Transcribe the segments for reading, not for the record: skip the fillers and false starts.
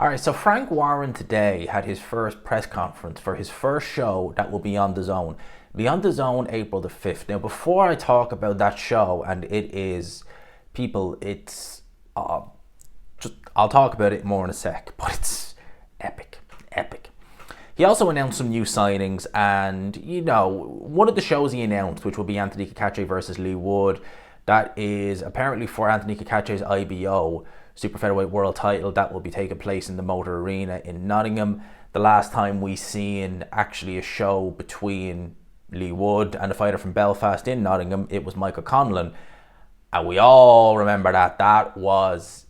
All right, so Frank Warren today had his first press conference for his first show that will be on DAZN. Be on DAZN April the 5th. Now, before I talk about that show, and it is, people, it's, just, I'll talk about it more in a sec, but it's epic, epic. He also announced some new signings, and, one of the shows he announced, which will be Anthony Cacace versus Leigh Wood, that is apparently for Anthony Cacace's IBO, Super Featherweight World title, that will be taking place in the Motor Arena in Nottingham. The last time we seen actually a show between Leigh Wood and a fighter from Belfast in Nottingham, it was Michael Conlon. And we all remember that. That was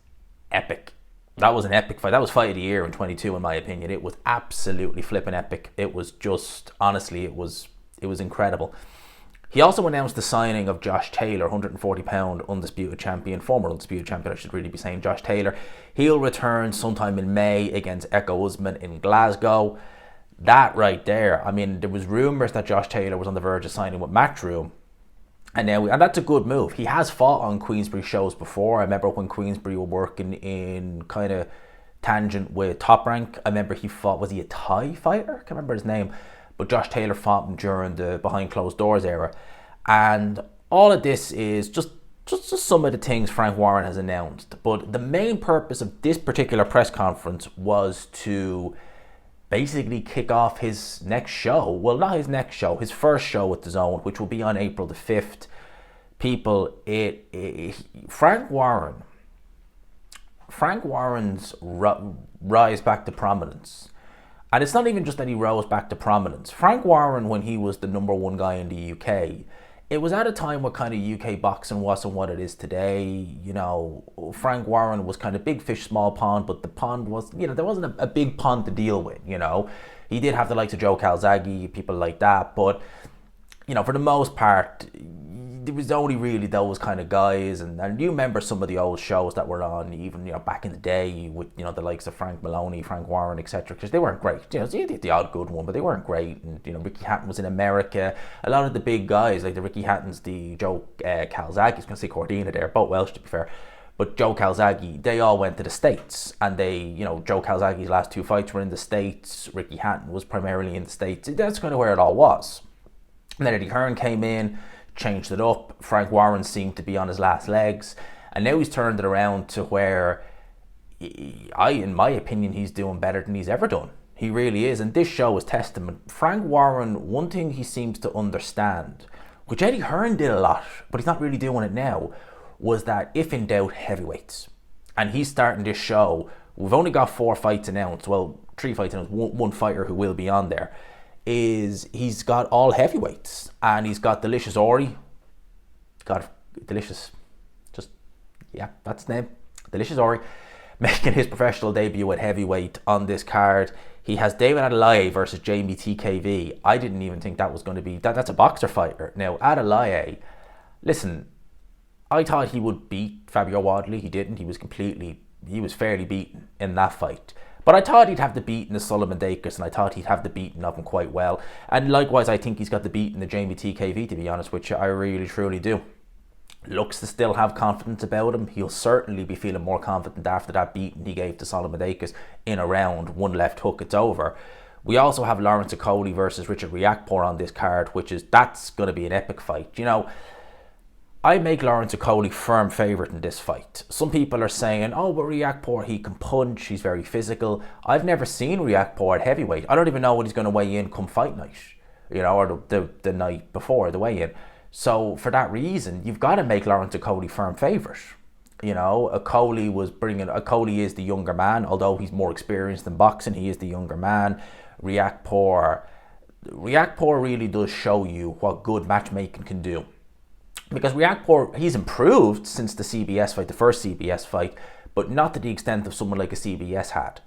epic. That was an epic fight. That was fight of the year in 22, in my opinion. It was absolutely flipping epic. It was just, honestly, it was incredible. He also announced the signing of Josh Taylor, 140-pound undisputed champion, former undisputed champion, I should really be saying, Josh Taylor. He'll return sometime in May against Eko Usman in Glasgow. That right there, I mean, there was rumours that Josh Taylor was on the verge of signing with Matchroom. And that's a good move. He has fought on Queensberry shows before. I remember when Queensberry were working in kind of tangent with Top Rank. I remember he fought, was he a Thai fighter? I can't remember his name. But Josh Taylor fought him during the behind closed doors era. And all of this is just some of the things Frank Warren has announced. But the main purpose of this particular press conference was to basically kick off his next show. Well, not his next show, his first show with DAZN, which will be on April the 5th. People, Frank Warren's rise back to prominence. And it's not even just that he rose back to prominence. Frank Warren, when he was the number one guy in the UK, it was at a time where kind of UK boxing wasn't what it is today. Frank Warren was kind of big fish, small pond, but the pond was, there wasn't a big pond to deal with, He did have the likes of Joe Calzaghe, people like that, but, for the most part, there was only really those kind of guys, and you remember some of the old shows that were on, even back in the day with the likes of Frank Maloney, Frank Warren, etc. Because they weren't great. You did the odd good one, but they weren't great. And Ricky Hatton was in America. A lot of the big guys, like the Ricky Hattons, the Joe Calzaghe, I was going to say Cordina there, both Welsh to be fair. But Joe Calzaghe, they all went to the States, and Joe Calzaghe's last two fights were in the States. Ricky Hatton was primarily in the States. That's kind of where it all was. And then Eddie Hearn came in, changed it up. Frank Warren seemed to be on his last legs, and now he's turned it around to where in my opinion, he's doing better than he's ever done. He really is, and this show is testament. Frank Warren, one thing he seems to understand, which Eddie Hearn did a lot, but he's not really doing it now, was that if in doubt, heavyweights. And he's starting this show. We've only got 4 fights announced, well, 3 fights announced, one fighter who will be on there. He's got all heavyweights, and he's got Delicious Ori. Got Delicious, that's the name, Delicious Ori, making his professional debut at heavyweight on this card. He has David Adelaide versus Jamie TKV. I didn't even think that was going to be that's a boxer fighter. Now Adelaide, listen, I thought he would beat Fabio Wadley. He didn't. He was fairly beaten in that fight. But I thought he'd have the beating of Solomon Dacus, and I thought he'd have the beating of him quite well. And likewise, I think he's got the beating of Jamie TKV, to be honest, which I really, truly do. Looks to still have confidence about him. He'll certainly be feeling more confident after that beating he gave to Solomon Dacus in a round. One left hook, it's over. We also have Lawrence Okolie versus Richard Riakporhe on this card, that's going to be an epic fight. I make Lawrence Okolie firm favourite in this fight. Some people are saying, but Riakporhe, he can punch, he's very physical. I've never seen Riakporhe at heavyweight. I don't even know what he's going to weigh in come fight night, or the night before the weigh-in. So for that reason, you've got to make Lawrence Okolie firm favourite. Okolie is the younger man, although he's more experienced in boxing, he is the younger man. Riakporhe really does show you what good matchmaking can do. Because Riakporhe, he's improved since the CBS fight, the first CBS fight, but not to the extent of someone like a CBS had.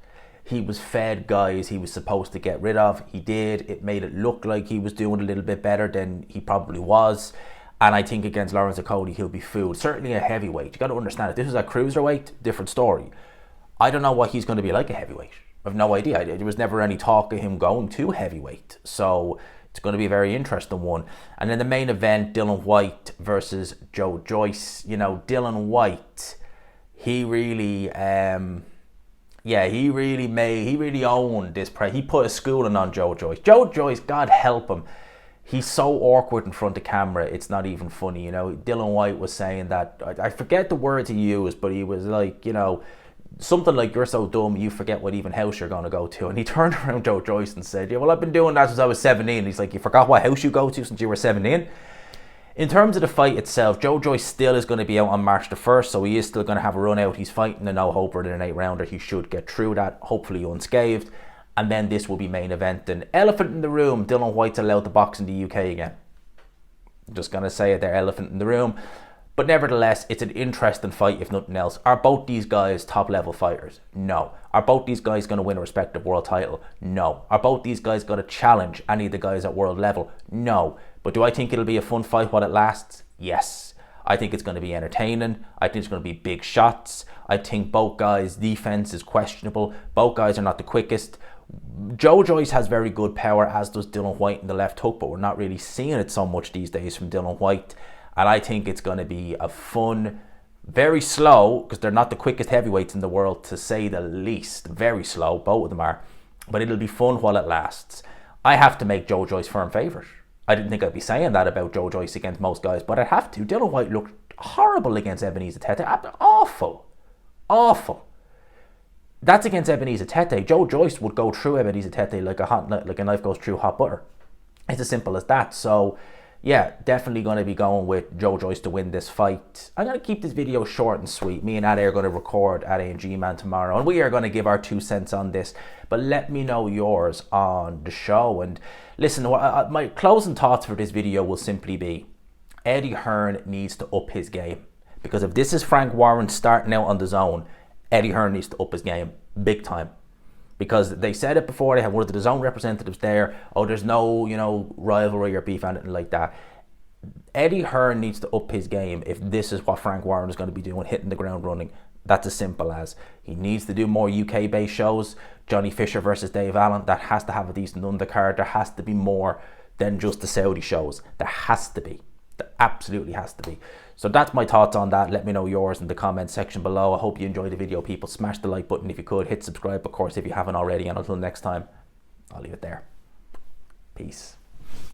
He was fed guys he was supposed to get rid of. He did. It made it look like he was doing a little bit better than he probably was. And I think against Lawrence Okolie, he'll be fooled. Certainly a heavyweight. You got to understand, if this was a cruiserweight, different story. I don't know what he's going to be like a heavyweight. I have no idea. There was never any talk of him going to heavyweight. So it's going to be a very interesting one. And then the main event, Dillian Whyte versus Joyce. Dillian Whyte, he really Yeah, he really owned this he put a schooling on Joe Joyce. Joe Joyce, God help him, he's so awkward in front of camera, it's not even funny, you know. Dylan Whyte was saying that, I forget the words he used, but he was like, you know, something like, you're so dumb you forget what even house you're going to go to. And he turned around Joe Joyce and said, yeah, well, I've been doing that since I was 17. He's like, you forgot what house you go to since you were 17? In terms of the fight itself, Joe Joyce still is going to be out on March the 1st, so he is still going to have a run out. He's fighting a no-hoper in an 8-rounder. He should get through that, hopefully unscathed. And then this will be main event. And elephant in the room, Dylan Whyte's allowed to box in the UK again. I'm just going to say it there, elephant in the room. But nevertheless, it's an interesting fight, if nothing else. Are both these guys top-level fighters? No. Are both these guys going to win a respective world title? No. Are both these guys going to challenge any of the guys at world level? No. But do I think it'll be a fun fight while it lasts? Yes. I think it's going to be entertaining. I think it's going to be big shots. I think both guys' defense is questionable. Both guys are not the quickest. Joe Joyce has very good power, as does Dylan Whyte in the left hook, but we're not really seeing it so much these days from Dylan Whyte. And I think it's going to be a fun, very slow, because they're not the quickest heavyweights in the world, to say the least. Very slow, both of them are. But it'll be fun while it lasts. I have to make Joe Joyce firm favourite. I didn't think I'd be saying that about Joe Joyce against most guys, but I have to. Dylan Whyte looked horrible against Ebenezer Tete. Awful. Awful. That's against Ebenezer Tete. Joe Joyce would go through Ebenezer Tete like a knife goes through hot butter. It's as simple as that. So, yeah, definitely going to be going with Joe Joyce to win this fight. I'm going to keep this video short and sweet. Me and Ade are going to record at A&G Man tomorrow, and we are going to give our 2 cents on this. But let me know yours on the show. And listen, my closing thoughts for this video will simply be, Eddie Hearn needs to up his game. Because if this is Frank Warren starting out on DAZN, Eddie Hearn needs to up his game big time. Because they said it before, they had one of the DAZN representatives there. Oh, there's no, you know, rivalry or beef, anything like that. Eddie Hearn needs to up his game if this is what Frank Warren is going to be doing, hitting the ground running. That's as simple as. He needs to do more UK-based shows. Johnny Fisher versus Dave Allen, that has to have a decent undercard. There has to be more than just the Saudi shows. There has to be. There absolutely has to be. So that's my thoughts on that. Let me know yours in the comments section below. I hope you enjoyed the video, people. Smash the like button if you could. Hit subscribe, of course, if you haven't already. And until next time, I'll leave it there. Peace.